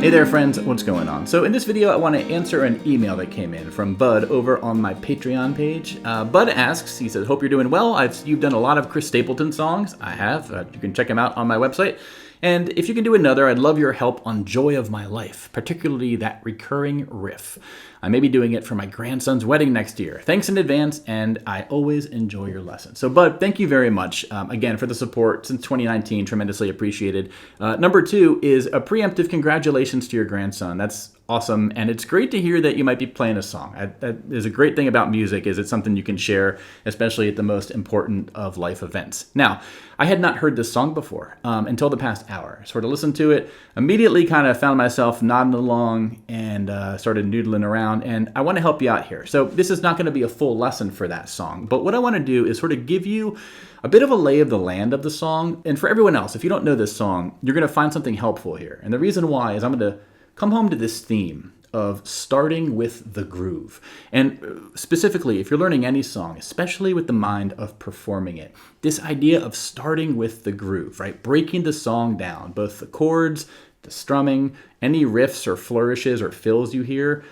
Hey there friends, what's going on? So in this video I want to answer an email that came in from Bud over on my Patreon page. Bud asks, he says, hope you're doing well. You've done a lot of Chris Stapleton songs. I have. You can check them out on my website. And if you can do another, I'd love your help on Joy of My Life, particularly that recurring riff. I may be doing it for my grandson's wedding next year. Thanks in advance, and I always enjoy your lessons. So, Bud, thank you very much, again, for the support since 2019. Tremendously appreciated. Number two is a preemptive congratulations to your grandson. That's awesome, and it's great to hear that you might be playing a song. That is a great thing about music, is it's something you can share, especially at the most important of life events. Now, I had not heard this song before until the past hour. Sort of listened to it, immediately kind of found myself nodding along and started noodling around, and I want to help you out here. So this is not going to be a full lesson for that song, but what I want to do is sort of give you a bit of a lay of the land of the song, and for everyone else, if you don't know this song, you're going to find something helpful here. And the reason why is I'm going to come home to this theme of starting with the groove. And specifically, if you're learning any song, especially with the mind of performing it, this idea of starting with the groove, right? Breaking the song down, both the chords, the strumming, any riffs or flourishes or fills you hear,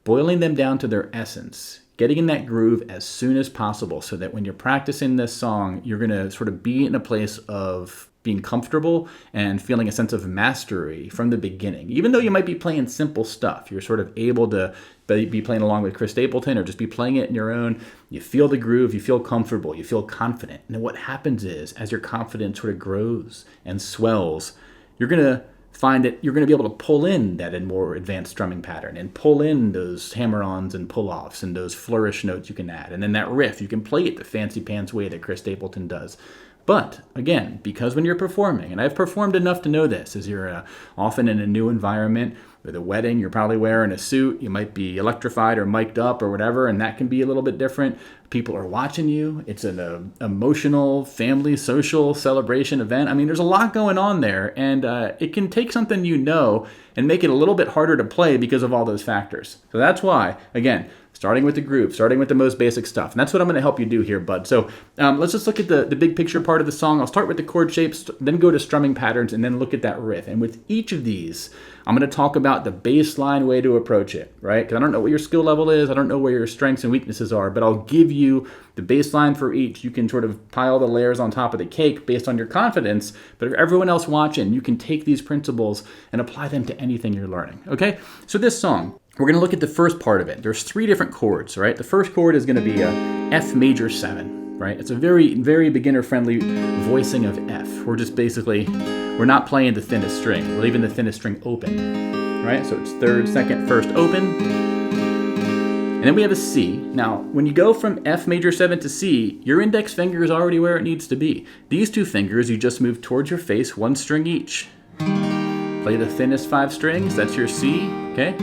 boiling them down to their essence, getting in that groove as soon as possible so that when you're practicing this song, you're going to sort of be in a place of being comfortable and feeling a sense of mastery from the beginning. Even though you might be playing simple stuff, you're sort of able to be playing along with Chris Stapleton or just be playing it in your own. You feel the groove, you feel comfortable, you feel confident. And then what happens is, as your confidence sort of grows and swells, you're going to find that you're going to be able to pull in that more advanced strumming pattern and pull in those hammer-ons and pull-offs and those flourish notes you can add. And then that riff, you can play it the fancy pants way that Chris Stapleton does. But again, because when you're performing, and I've performed enough to know this, as you're often in a new environment, with a wedding, you're probably wearing a suit, you might be electrified or mic'd up or whatever, and that can be a little bit different. People are watching you. It's an emotional, family, social celebration event. I mean, there's a lot going on there, and it can take something you know and make it a little bit harder to play because of all those factors. So that's why, again, starting with the groove, starting with the most basic stuff. And that's what I'm going to help you do here, Bud. So let's just look at the big picture part of the song. I'll start with the chord shapes, then go to strumming patterns, and then look at that riff. And with each of these, I'm going to talk about the baseline way to approach it, right? Because I don't know what your skill level is. I don't know where your strengths and weaknesses are, but I'll give you the baseline for each. You can sort of pile the layers on top of the cake based on your confidence, but for everyone else watching, you can take these principles and apply them to anything you're learning, okay? So this song, we're going to look at the first part of it. There's three different chords, right? The first chord is going to be a F major 7, right? It's a very, very beginner-friendly voicing of F. We're not playing the thinnest string. We're leaving the thinnest string open, right? So it's third, second, first, open. And then we have a C. Now, when you go from F major 7 to C, your index finger is already where it needs to be. These two fingers, you just move towards your face, one string each. Play the thinnest 5 strings, that's your C, okay?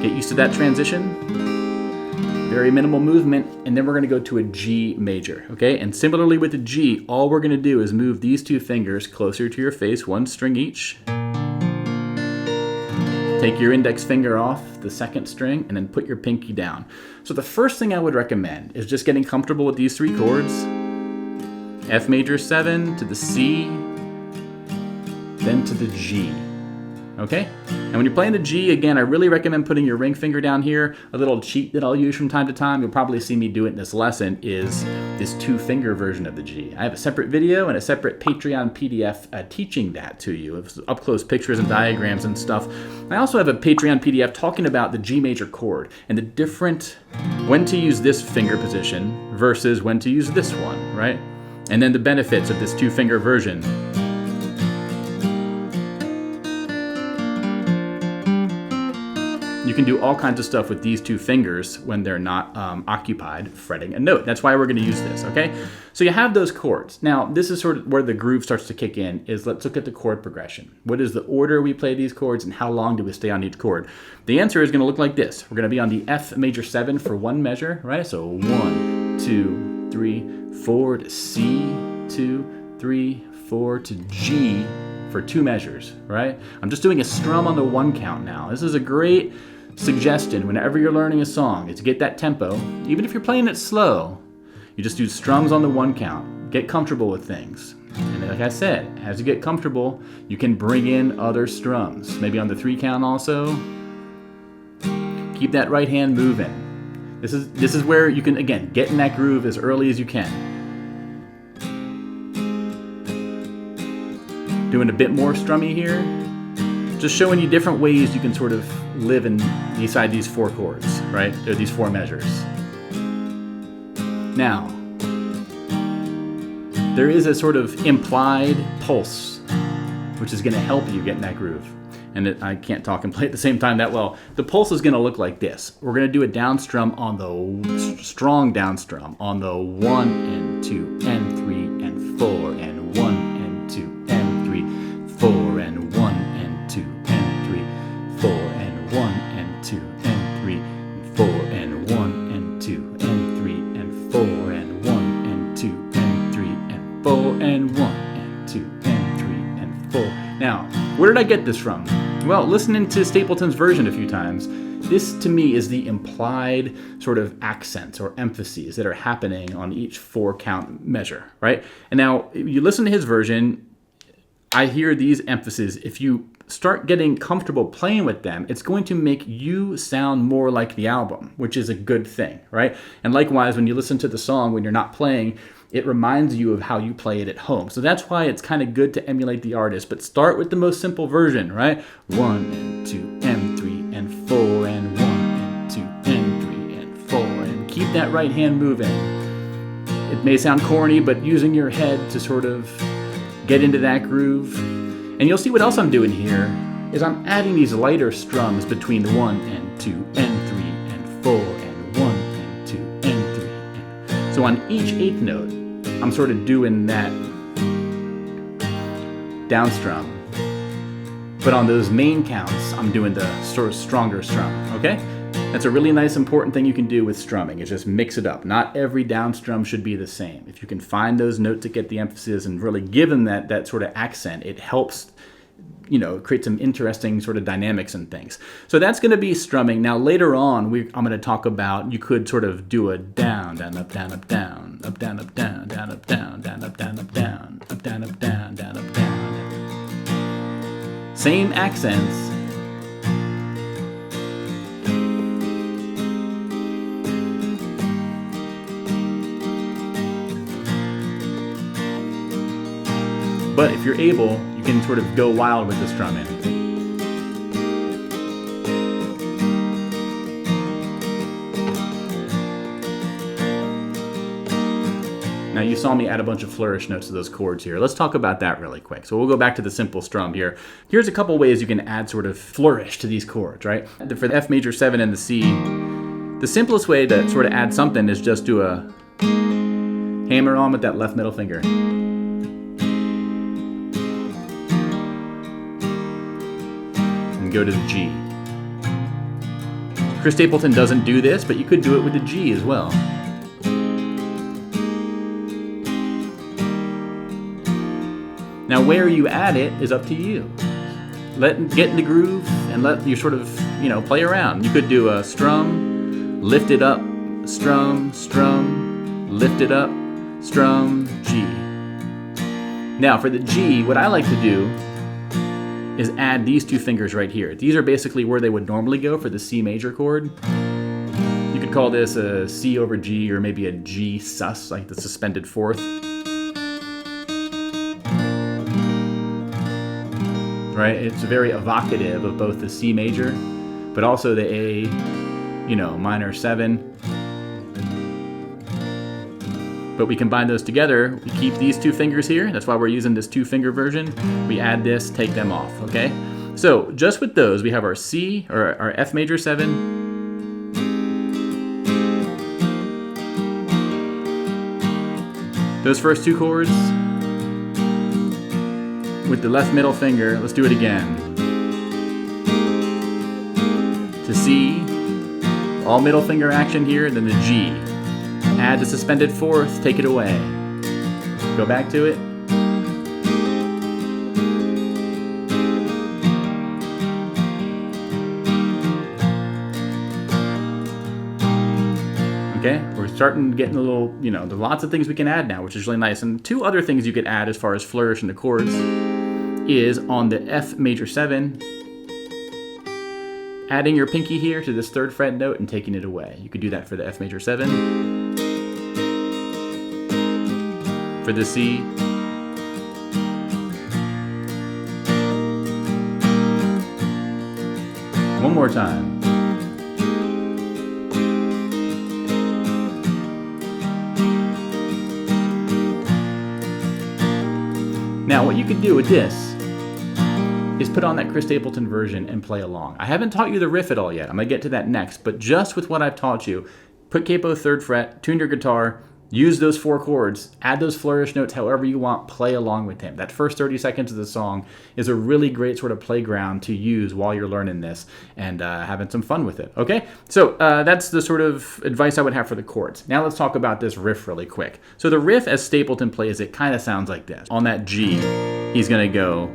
Get used to that transition. Very minimal movement, and then we're going to go to a G major, okay? And similarly with the G, all we're going to do is move these two fingers closer to your face, one string each. Take your index finger off the second string, and then put your pinky down. So the first thing I would recommend is just getting comfortable with these three chords. F major 7 to the C, then to the G. Okay? And when you're playing the G, again, I really recommend putting your ring finger down here. A little cheat that I'll use from time to time, you'll probably see me do it in this lesson, is this 2-finger version of the G. I have a separate video and a separate Patreon PDF teaching that to you, of up-close pictures and diagrams and stuff. I also have a Patreon PDF talking about the G major chord and the different, when to use this finger position versus when to use this one, right? And then the benefits of this 2-finger version. You can do all kinds of stuff with these two fingers when they're not occupied fretting a note. That's why we're going to use this, okay? So you have those chords. Now, this is sort of where the groove starts to kick in, is let's look at the chord progression. What is the order we play these chords, and how long do we stay on each chord? The answer is going to look like this. We're going to be on the F major 7 for one measure, right? So 1, 2, 3, 4 to C, 2, 3, 4 to G for 2 measures, right? I'm just doing a strum on the 1 count now. This is a great suggestion whenever you're learning a song, is to get that tempo. Even if you're playing it slow, you just do strums on the 1 count. get comfortable with things. And like I said, as you get comfortable, you can bring in other strums, maybe on the 3 count also. Keep that right hand moving. This is where you can, again, get in that groove as early as you can. Doing a bit more strummy here. Just showing you different ways you can sort of live inside these 4 chords, right? Or these 4 measures. Now, there is a sort of implied pulse, which is going to help you get in that groove. And I can't talk and play at the same time that well. The pulse is going to look like this. We're going to do a down strum on the strong down strum on the 1 and 2 and 3 and 4 and 1 and 2 and 3, 4 and 1 and 2 and 3, 4 and 1 and 2 and 3, 4 and 1 and 2 and 3 and 4 and 1 and 2 and 3 and 4 and 1 and 2 and 3 and 4. Now, where did I get this from? Well, listening to Stapleton's version a few times, this to me is the implied sort of accents or emphases that are happening on each 4 count measure, right? And now, you listen to his version, I hear these emphases. If you start getting comfortable playing with them, it's going to make you sound more like the album, which is a good thing, right? And likewise, when you listen to the song when you're not playing, it reminds you of how you play it at home. So that's why it's kind of good to emulate the artist, but start with the most simple version, right? 1 and 2 and 3 and 4 and 1 and 2 and 3 and 4, and keep that right hand moving. It may sound corny, but using your head to sort of get into that groove. And you'll see what else I'm doing here is I'm adding these lighter strums between the 1 and 2 and 3 and 4 and 1 and 2 and 3. And so on each 8th note, I'm sort of doing that down strum. But on those main counts, I'm doing the sort of stronger strum, okay? That's a really nice important thing you can do with strumming, is just mix it up. Not every down strum should be the same. If you can find those notes that get the emphasis and really give them that sort of accent, it helps, you know, create some interesting sort of dynamics and things. So that's going to be strumming. Now later on, I'm going to talk about, you could sort of do a down, down, up, down, up, down, up, down, up, down, down, up, down, down, up, down, up, down, up, down, up, down, down, up, down. Same accents. But if you're able, you can sort of go wild with the strumming. Now you saw me add a bunch of flourish notes to those chords here. Let's talk about that really quick. So we'll go back to the simple strum here. Here's a couple ways you can add sort of flourish to these chords, right? For the F major 7 and the C, the simplest way to sort of add something is just do a hammer on with that left middle finger. Go to the G. Chris Stapleton doesn't do this, but you could do it with the G as well. Now where you add it is up to you. Get in the groove and let you sort of, you know, play around. You could do a strum, lift it up, strum, strum, lift it up, strum, G. Now for the G, what I like to do is add these 2 fingers right here. These are basically where they would normally go for the C major chord. You could call this a C over G, or maybe a G sus, like the suspended 4th. Right? It's very evocative of both the C major, but also the A, you know, minor 7. But we combine those together, we keep these 2 fingers here, that's why we're using this 2-finger version. We add this, take them off, okay? So just with those, we have our C, or our F major 7. Those first 2 chords, with the left middle finger, let's do it again. To C, all middle finger action here, then the G. Add the suspended 4th, take it away. Go back to it. Okay, we're starting getting a little, you know, there's lots of things we can add now, which is really nice. And two other things you could add as far as flourish in the chords is on the F major 7, adding your pinky here to this 3rd fret note and taking it away. You could do that for the F major 7, for the C, one more time. Now what you can do with this is put on that Chris Stapleton version and play along. I haven't taught you the riff at all yet. I'm gonna get to that next, but just with what I've taught you, put capo 3rd fret, tune your guitar, use those 4 chords, add those flourish notes however you want, play along with him. That first 30 seconds of the song is a really great sort of playground to use while you're learning this and having some fun with it, okay? So that's the sort of advice I would have for the chords. Now let's talk about this riff really quick. So the riff as Stapleton plays it kind of sounds like this. On that G, he's gonna go,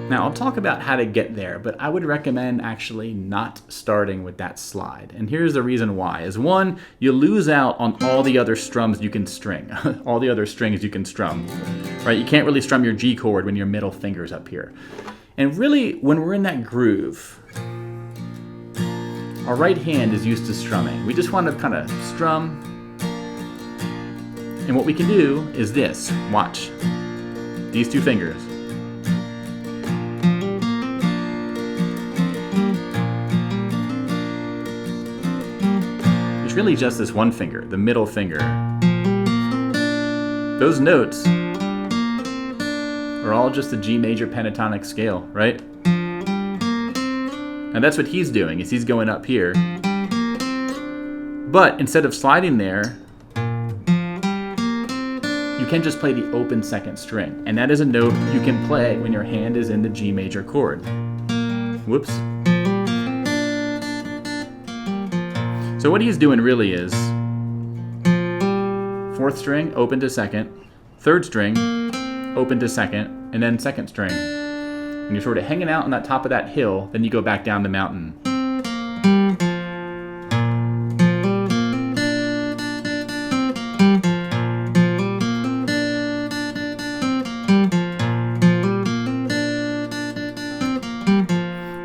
now, I'll talk about how to get there, but I would recommend actually not starting with that slide. And here's the reason why. Is one, you lose out on all the other strums you can string, all the other strings you can strum, right? You can't really strum your G chord when your middle finger's up here. And really, when we're in that groove, our right hand is used to strumming. We just want to kind of strum. And what we can do is this, watch, these 2 fingers. Really just this 1 finger, the middle finger. Those notes are all just the G major pentatonic scale, right? And that's what he's doing, is he's going up here. But instead of sliding there, you can just play the open 2nd string. And that is a note you can play when your hand is in the G major chord. Whoops. So what he's doing really is 4th string, open to 2nd, 3rd string, open to 2nd, and then 2nd string. And you're sort of hanging out on that top of that hill, then you go back down the mountain.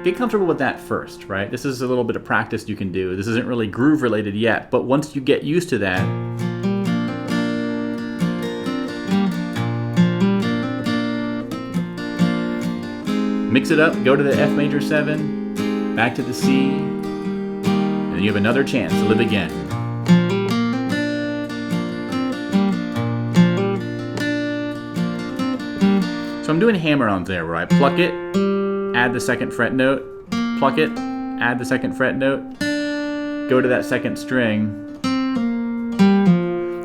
Get comfortable with that first, right? This is a little bit of practice you can do. This isn't really groove related yet, but once you get used to that, mix it up, go to the F major 7, back to the C, and you have another chance to live again. So I'm doing hammer-ons there where I pluck it, add the 2nd fret note, pluck it, add the 2nd fret note, go to that 2nd string,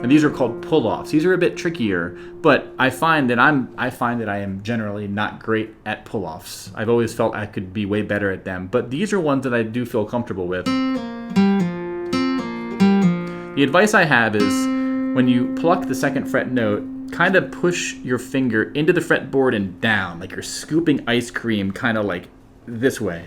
and these are called pull-offs. These are a bit trickier, but I find that I am generally not great at pull-offs. I've always felt I could be way better at them, but these are ones that I do feel comfortable with. The advice I have is when you pluck the 2nd fret note, kind of push your finger into the fretboard and down, like you're scooping ice cream, kind of like this way.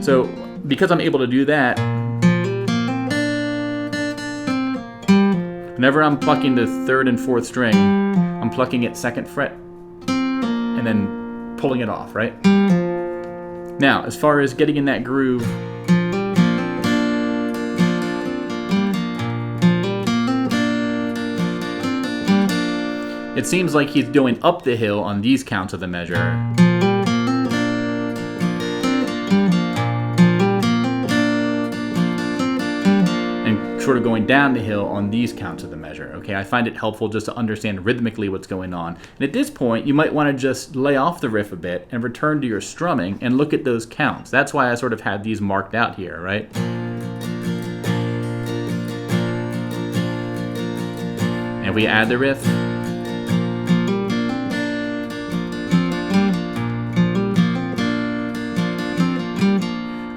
So, because I'm able to do that, whenever I'm plucking the 3rd and 4th string, I'm plucking it 2nd fret and then pulling it off, right? Now, as far as getting in that groove, it seems like he's going up the hill on these counts of the measure. And sort of going down the hill on these counts of the measure. Okay, I find it helpful just to understand rhythmically what's going on. And at this point, you might want to just lay off the riff a bit and return to your strumming and look at those counts. That's why I sort of had these marked out here, right? And we add the riff.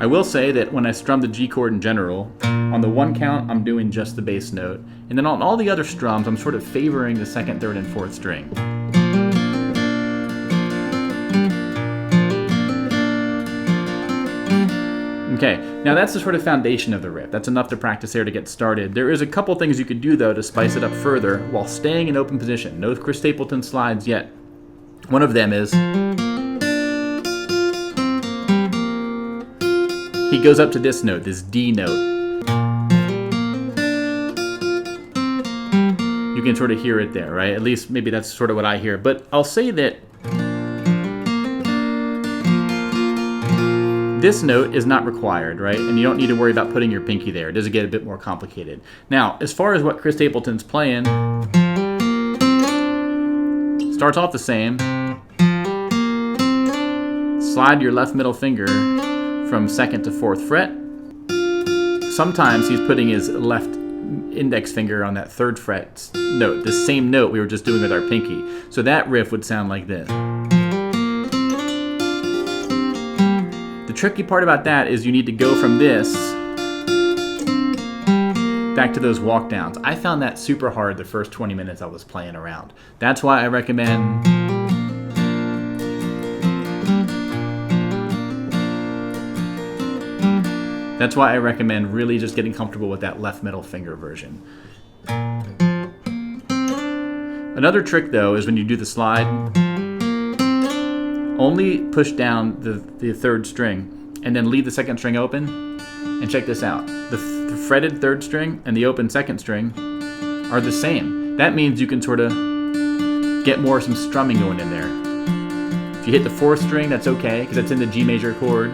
I will say that when I strum the G chord in general, on the 1 count, I'm doing just the bass note. And then on all the other strums, I'm sort of favoring the 2nd, 3rd, and 4th string. Okay, now that's the sort of foundation of the riff. That's enough to practice there to get started. There is a couple things you could do, though, to spice it up further while staying in open position. No Chris Stapleton slides yet. One of them is he goes up to this note, this D note. You can sort of hear it there, right? At least maybe that's sort of what I hear. But I'll say that this note is not required, right? And you don't need to worry about putting your pinky there. It does get a bit more complicated. Now, as far as what Chris Stapleton's playing, starts off the same. Slide your left middle finger from 2nd to 4th fret. Sometimes he's putting his left index finger on that 3rd fret note, the same note we were just doing with our pinky. So that riff would sound like this. The tricky part about that is you need to go from this back to those walk downs. I found that super hard the first 20 minutes I was playing around. That's why I recommend really just getting comfortable with that left middle finger version. Another trick, though, is when you do the slide, only push down the 3rd string and then leave the 2nd string open. And check this out. The fretted 3rd string and the open 2nd string are the same. That means you can sort of get some strumming going in there. If you hit the 4th string, that's okay, because it's in the G major chord.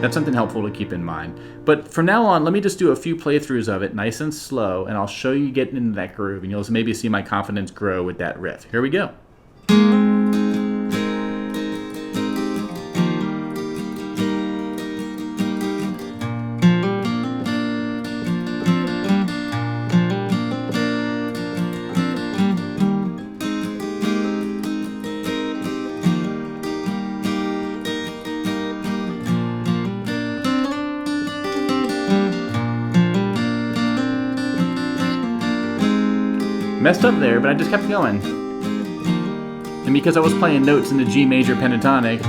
That's something helpful to keep in mind. But from now on, let me just do a few playthroughs of it, nice and slow, and I'll show you getting into that groove, and you'll maybe see my confidence grow with that riff. Here we go. Messed up there, but I just kept going. And because I was playing notes in the G major pentatonic,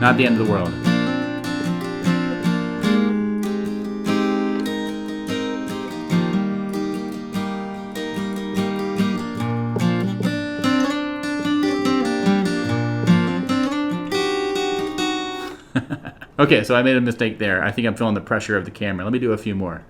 not the end of the world. Okay, so I made a mistake there. I think I'm feeling the pressure of the camera. Let me do a few more.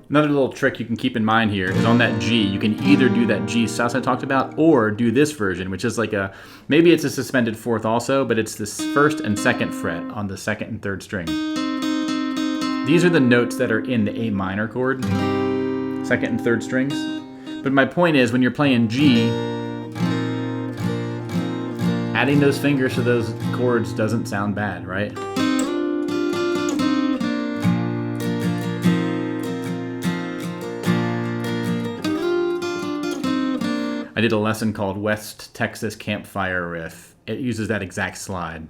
Another little trick you can keep in mind here is on that G, you can either do that G sus I talked about or do this version, which is like maybe it's a suspended 4th also, but it's this 1st and 2nd fret on the 2nd and 3rd string. These are the notes that are in the A minor chord, 2nd and 3rd strings. But my point is, when you're playing G, adding those fingers to those chords doesn't sound bad, right? I did a lesson called West Texas Campfire Riff. It uses that exact slide.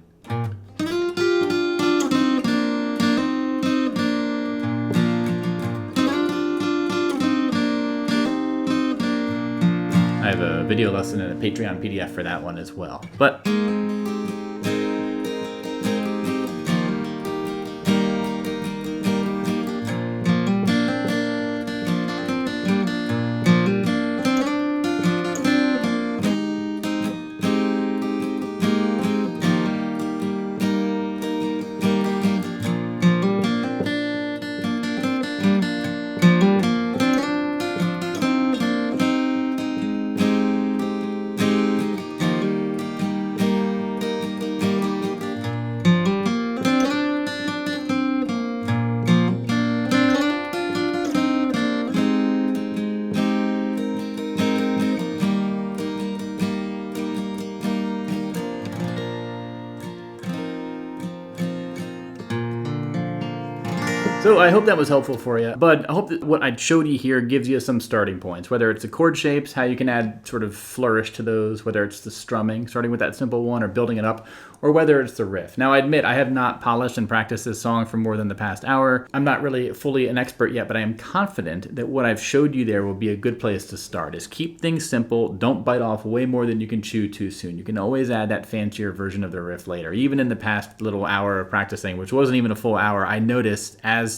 I have a video lesson and a Patreon PDF for that one as well. But so I hope that was helpful for you, but I hope that what I showed you here gives you some starting points, whether it's the chord shapes, how you can add sort of flourish to those, whether it's the strumming, starting with that simple one or building it up, or whether it's the riff. Now I admit I have not polished and practiced this song for more than the past hour. I'm not really fully an expert yet, but I am confident that what I've showed you there will be a good place to start. Is keep things simple, don't bite off way more than you can chew too soon. You can always add that fancier version of the riff later. Even in the past little hour of practicing, which wasn't even a full hour, I noticed as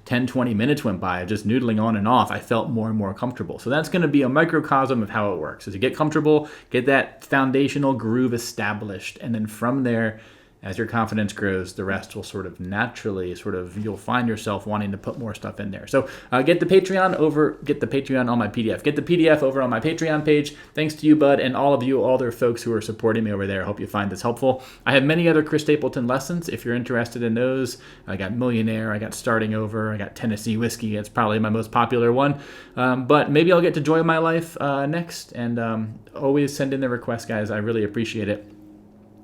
10-20 minutes went by of just noodling on and off, I felt more and more comfortable. So that's going to be a microcosm of how it works. As you get comfortable, get that foundational groove established, and then from there, as your confidence grows, the rest will sort of naturally, you'll find yourself wanting to put more stuff in there. So get the Patreon on my PDF. Get the PDF over on my Patreon page. Thanks to you, Bud, and all of you, all their folks who are supporting me over there. I hope you find this helpful. I have many other Chris Stapleton lessons if you're interested in those. I got Millionaire, I got Starting Over, I got Tennessee Whiskey. It's probably my most popular one. But maybe I'll get to Joy My Life next. And always send in the request, guys. I really appreciate it.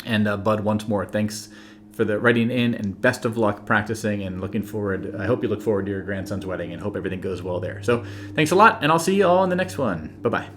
And Bud, once more, thanks for the writing in, and best of luck practicing, and looking forward. I hope you look forward to your grandson's wedding and hope everything goes well there. So thanks a lot, and I'll see you all in the next one. Bye-bye.